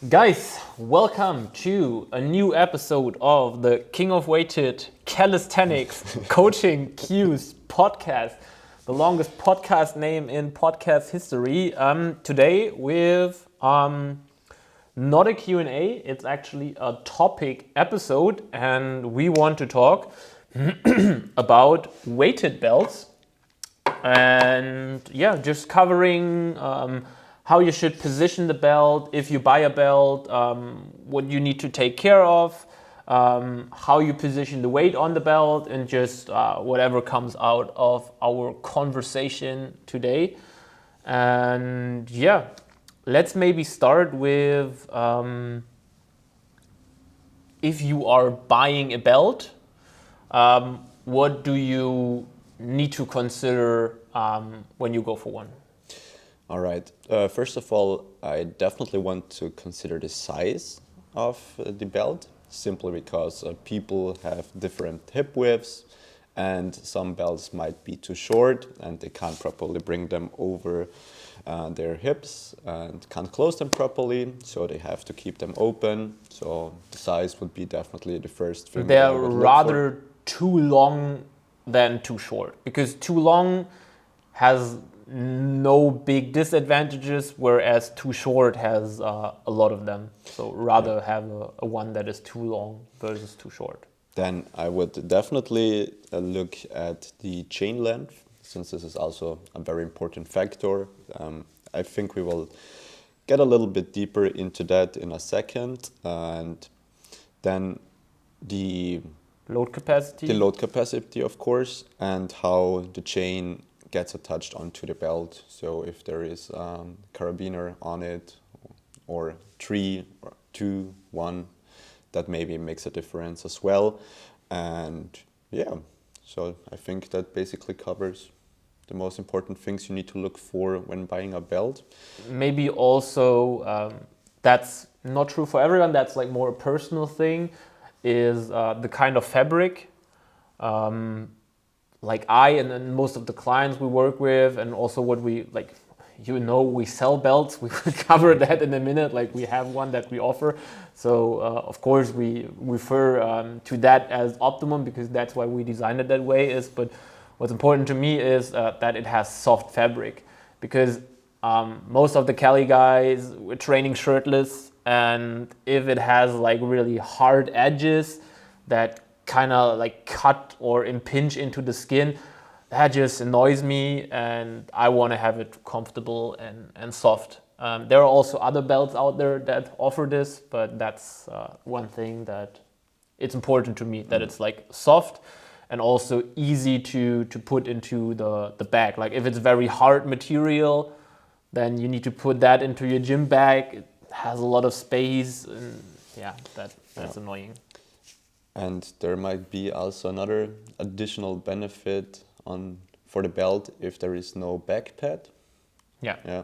Guys, welcome to a new episode of the King of Weighted Calisthenics Coaching Cues podcast, the longest podcast name in podcast history. Today with not a Q&A, it's actually a topic episode, and we want to talk about weighted belts and just covering how you should position the belt if you buy a belt, what you need to take care of, how you position the weight on the belt, and just whatever comes out of our conversation today. And let's maybe start with if you are buying a belt, what do you need to consider when you go for one? All right. First of all, I definitely want to consider the size of the belt, simply because people have different hip widths, and some belts might be too short and they can't properly bring them over their hips and can't close them properly, so they have to keep them open. So the size would be definitely the first thing. They're rather too long than too short, because too long has no big disadvantages, whereas too short has a lot of them. So rather have a one that is too long versus too short. Then I would definitely look at the chain length, since this is also a very important factor. I think we will get a little bit deeper into that in a second. And then the load capacity. The load capacity, of course, and how the chain gets attached onto the belt. So if there is a carabiner on it, or 3 or 2, 1, that maybe makes a difference as well. And so I think that basically covers the most important things you need to look for when buying a belt. Maybe also, that's not true for everyone, that's like more a personal thing, is the kind of fabric. Like and most of the clients we work with, and also what we like, we sell belts. We will cover that in a minute. Like, we have one that we offer. So of course we refer to that as optimum, because that's why we designed it that way. But what's important to me is that it has soft fabric, because most of the Cali guys, we're training shirtless, and if it has like really hard edges that kind of like cut or impinge into the skin, that just annoys me, and I want to have it comfortable and soft. There are also other belts out there that offer this, but that's one thing that it's important to me, that it's like soft and also easy to put into the bag. Like, if it's very hard material, then you need to put that into your gym bag. It has a lot of space, and that's annoying. And there might be also another additional benefit for the belt if there is no back pad. Yeah.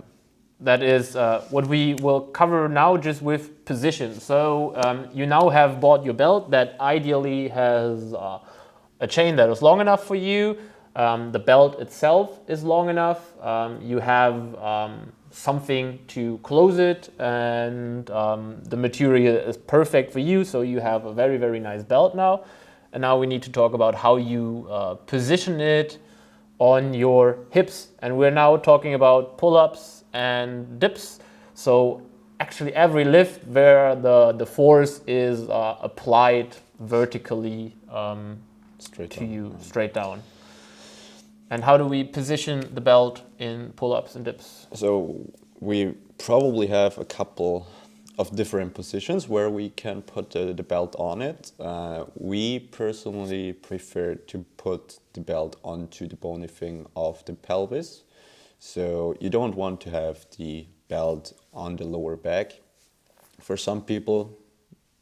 That is what we will cover now, just with position. So you now have bought your belt that ideally has a chain that is long enough for you. The belt itself is long enough. You have something to close it, and the material is perfect for you, so you have a very, very nice belt now. And now we need to talk about how you position it on your hips, and we're now talking about pull-ups and dips. So actually every lift where the force is applied vertically straight down. And how do we position the belt in pull-ups and dips? So we probably have a couple of different positions where we can put the belt on it. We personally prefer to put the belt onto the bony thing of the pelvis. So you don't want to have the belt on the lower back. For some people,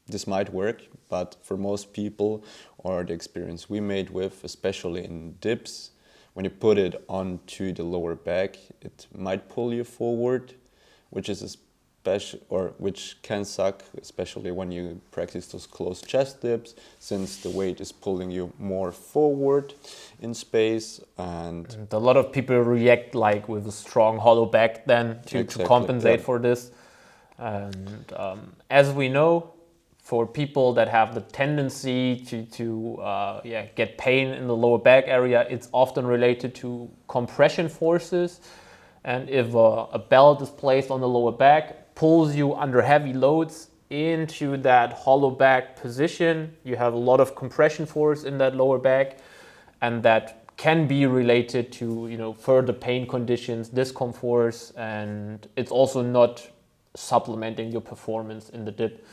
this might work, but for most people, or the experience we made with, especially in dips, when you put it onto the lower back, it might pull you forward, which can suck, especially when you practice those closed chest dips, since the weight is pulling you more forward in space. And a lot of people react like with a strong hollow back then to compensate for this. And as we know, for people that have the tendency to get pain in the lower back area, it's often related to compression forces. And if a belt is placed on the lower back, pulls you under heavy loads into that hollow back position, you have a lot of compression force in that lower back, and that can be related to further pain conditions, discomforts, and it's also not supplementing your performance in the dip.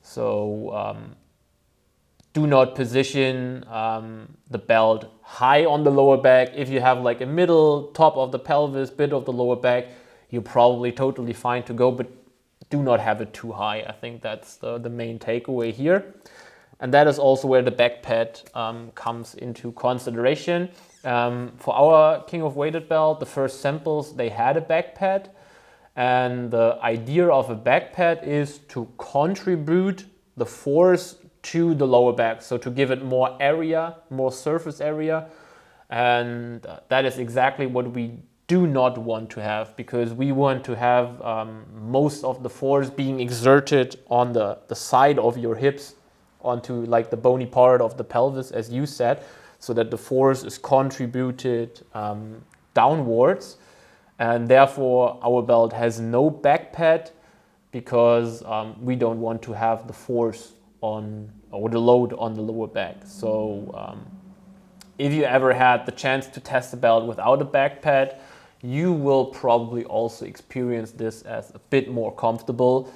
So do not position the belt high on the lower back. If you have like a middle, top of the pelvis, bit of the lower back, you're probably totally fine to go, but do not have it too high. I think that's the main takeaway here. And that is also where the back pad comes into consideration. For our King of Weighted belt, the first samples, they had a back pad. And the idea of a back pad is to contribute the force to the lower back, so to give it more area, more surface area. And that is exactly what we do not want to have, because we want to have most of the force being exerted on the side of your hips onto like the bony part of the pelvis, as you said, so that the force is contributed downwards. And therefore our belt has no back pad, because we don't want to have the force on, or the load on the lower back. So if you ever had the chance to test a belt without a back pad, you will probably also experience this as a bit more comfortable.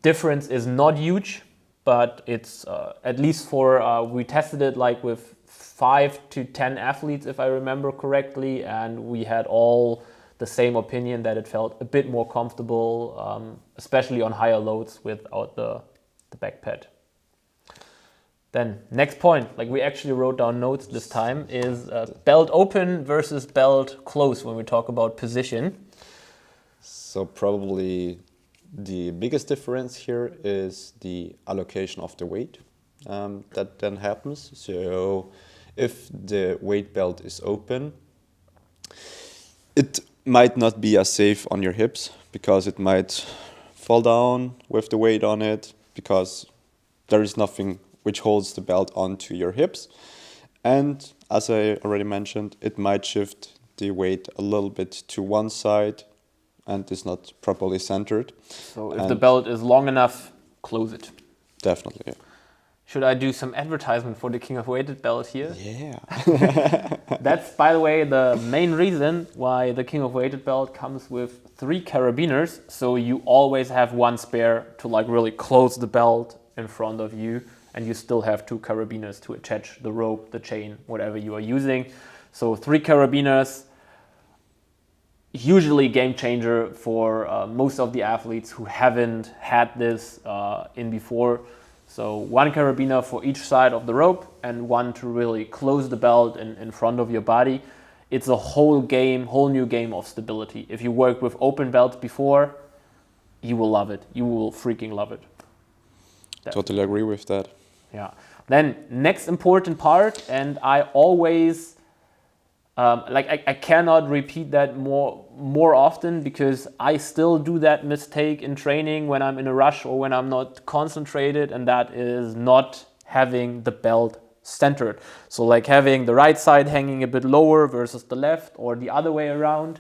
Difference is not huge, but it's at least for, we tested it like with 5 to 10 athletes, if I remember correctly, and we had all the same opinion that it felt a bit more comfortable, especially on higher loads without the back pad. Then next point, like we actually wrote down notes this time, is belt open versus belt close when we talk about position. So probably the biggest difference here is the allocation of the weight that then happens. So if the weight belt is open, it might not be as safe on your hips, because it might fall down with the weight on it, because there is nothing which holds the belt onto your hips. And as I already mentioned, it might shift the weight a little bit to one side and is not properly centered. So if the belt is long enough, close it. Definitely, yeah. Should I do some advertisement for the King of Weighted belt here? Yeah. That's, by the way, the main reason why the King of Weighted belt comes with 3 carabiners. So you always have one spare to like really close the belt in front of you, and you still have 2 carabiners to attach the rope, the chain, whatever you are using. So 3 carabiners, usually game changer for most of the athletes who haven't had this in before. So 1 carabiner for each side of the rope, and 1 to really close the belt in front of your body. It's a whole new game of stability. If you worked with open belts before, you will love it. You will freaking love it. Totally agree with that. Yeah. Then next important part, and I always I cannot repeat that more often, because I still do that mistake in training when I'm in a rush or when I'm not concentrated, and that is not having the belt centered. So like having the right side hanging a bit lower versus the left, or the other way around,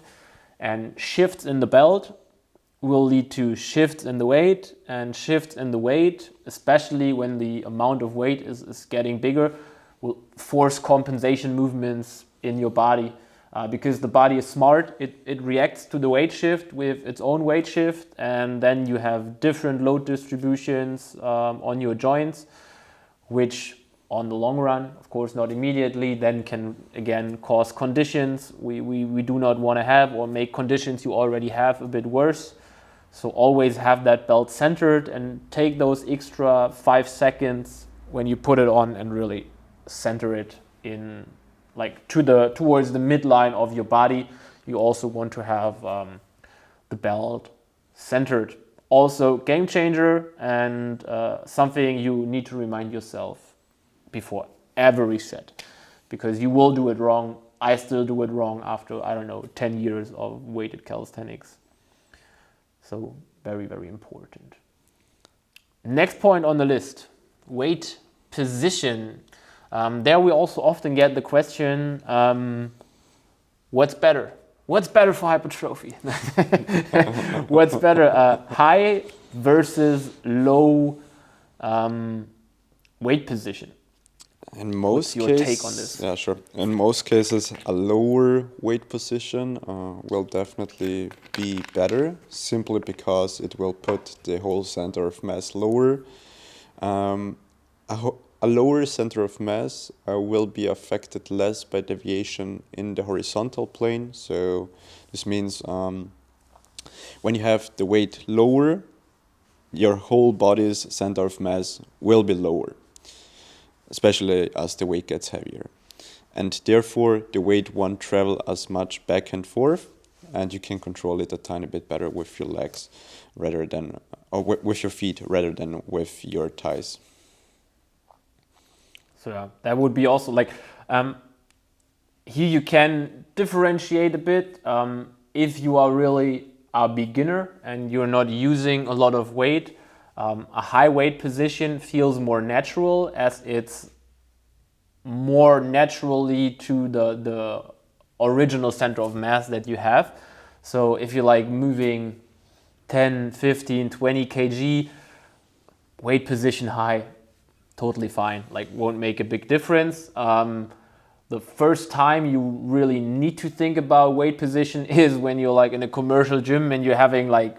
and shifts in the belt will lead to shifts in the weight, and shifts in the weight, especially when the amount of weight is getting bigger, will force compensation movements in your body, because the body is smart. It reacts to the weight shift with its own weight shift, and then you have different load distributions on your joints, which on the long run, of course not immediately, then can again cause conditions we do not want to have, or make conditions you already have a bit worse. So always have that belt centered, and take those extra 5 seconds when you put it on and really center it in, like towards the midline of your body. You also want to have the belt centered. Also game changer, and something you need to remind yourself before every set, because you will do it wrong. I still do it wrong after, 10 years of weighted calisthenics. So very, very important. Next point on the list, weight position. There we also often get the question, what's better? What's better for hypertrophy? What's better, high versus low weight position? In most What's your take on this? Yeah, sure. In most cases, a lower weight position will definitely be better, simply because it will put the whole center of mass lower. A lower center of mass will be affected less by deviation in the horizontal plane. So this means when you have the weight lower, your whole body's center of mass will be lower, especially as the weight gets heavier. And therefore, the weight won't travel as much back and forth, and you can control it a tiny bit better with your legs rather than, or with your feet rather than with your thighs. So yeah, that would be also like, here you can differentiate a bit. If you are really a beginner and you're not using a lot of weight, a high weight position feels more natural, as it's more naturally to the original center of mass that you have. So if you're like moving 10, 15, 20 kg, weight position high, totally fine, like won't make a big difference. The first time you really need to think about weight position is when you're like in a commercial gym and you're having like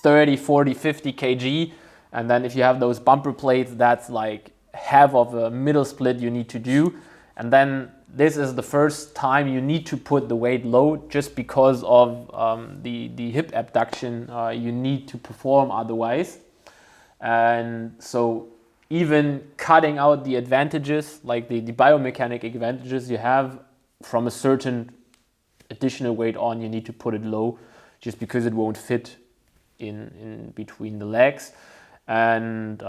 30, 40, 50 kg. And then if you have those bumper plates, that's like half of a middle split you need to do. And then this is the first time you need to put the weight low, just because of the hip abduction you need to perform otherwise. And so even cutting out the advantages, like the biomechanic advantages you have from a certain additional weight on, you need to put it low, just because it won't fit in between the legs. And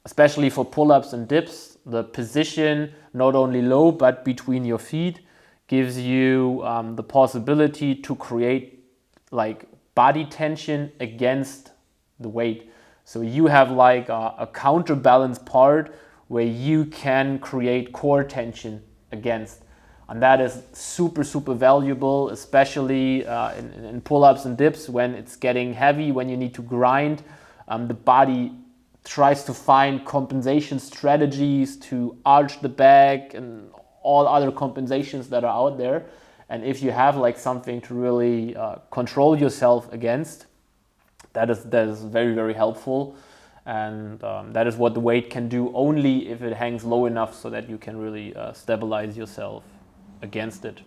especially for pull-ups and dips, the position not only low but between your feet gives you the possibility to create like body tension against the weight. So you have like a counterbalance part where you can create core tension against. And that is super, super valuable, especially in pull-ups and dips when it's getting heavy, when you need to grind. The body tries to find compensation strategies to arch the back and all other compensations that are out there. And if you have like something to really control yourself against, that is very, very helpful. And that is what the weight can do, only if it hangs low enough so that you can really stabilize yourself against it.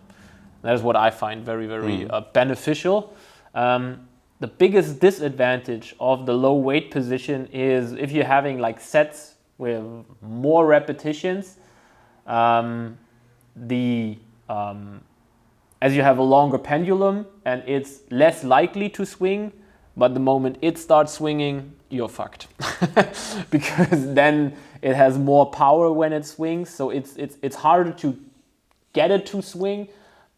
That is what I find very, very beneficial. The biggest disadvantage of the low weight position is if you're having like sets with more repetitions, as you have a longer pendulum and it's less likely to swing, but the moment it starts swinging, you're fucked. Because then it has more power when it swings, so it's harder to get it to swing,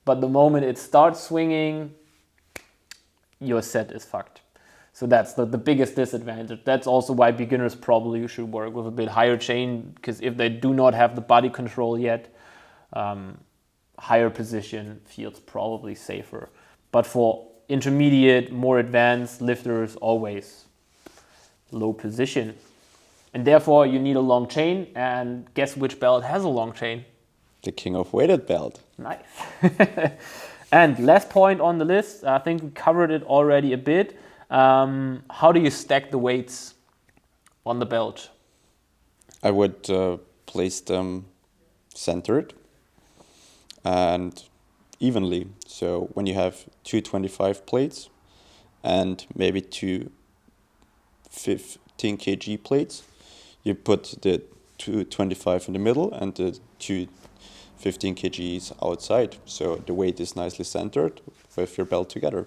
but the moment it starts swinging, your set is fucked. So that's the biggest disadvantage. That's also why beginners probably should work with a bit higher chain, because if they do not have the body control yet, higher position feels probably safer. But for intermediate, more advanced lifters, always low position. And therefore you need a long chain, and guess which belt has a long chain? The king of weighted belt. Nice. And last point on the list, I think we covered it already a bit. How do you stack the weights on the belt? I would place them centered and evenly. So when you have 225 plates and maybe two 15 kg plates, you put the 225 in the middle and the two 15 kgs outside, so the weight is nicely centered with your belt together.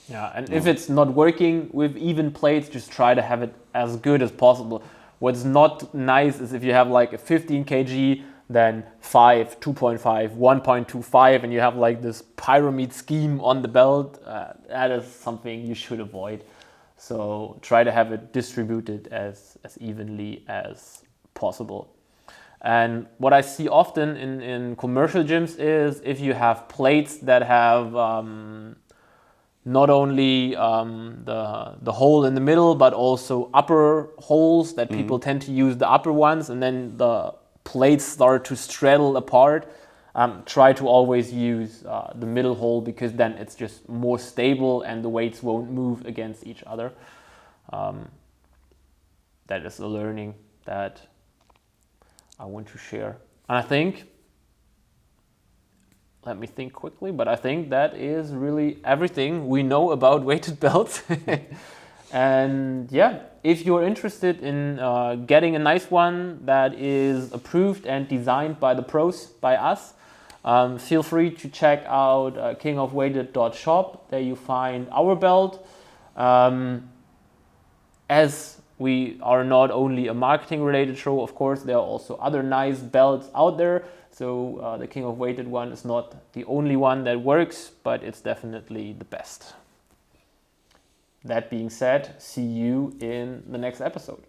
Yeah, and if it's not working with even plates, just try to have it as good as possible. What's not nice is if you have like a 15 kg, then 5, 2.5, 1.25, and you have like this pyramid scheme on the belt. That is something you should avoid. So try to have it distributed as evenly as possible. And what I see often in commercial gyms is if you have plates that have not only the hole in the middle, but also upper holes that people tend to use the upper ones, and then the plates start to straddle apart. Try to always use the middle hole, because then it's just more stable and the weights won't move against each other. That is a learning that I want to share. And I think, let me think quickly, but I think that is really everything we know about weighted belts. And yeah, if you're interested in getting a nice one that is approved and designed by the pros, by us, feel free to check out kingofweighted.shop. There you find our belt. As we are not only a marketing related show, of course, there are also other nice belts out there. So the King of Weighted one is not the only one that works, but it's definitely the best. That being said, see you in the next episode.